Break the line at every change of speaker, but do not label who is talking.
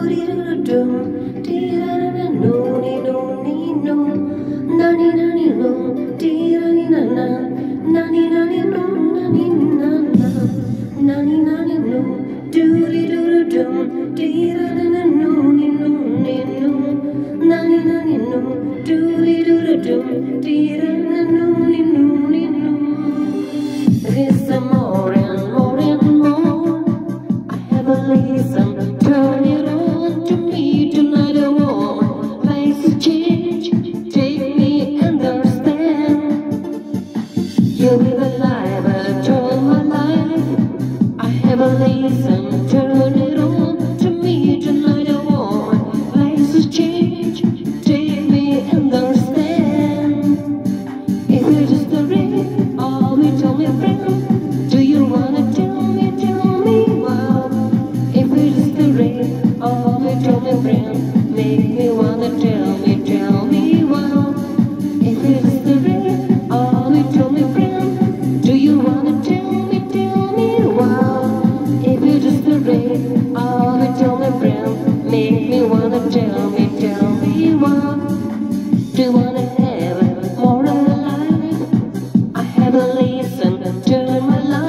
di do do di da da no ni no ni no na ni no di da ni na na na ni no na ni na na na ni no do di do do di da da no ni no na ni no do di do do di da da no ni no. This more and more and more. I have a reason. Turn it on to me tonight. I want life to change. Take me, understand. You'll be alive, all my life. I have a reason. Turn it on to me tonight. I want life to change. Take me, understand. If you just a ring, all we tell me, friend. Do you wanna tell me wow? If we just a ring, all we tell me, friend. Make me wanna tell me wow. If we just a ring, all we tell me, friend. Do you wanna tell me wow? If you just a ring, all we tell me, friend. Make me wanna tell me wow. Do you wanna have more of a life? I have a reason, turn my life.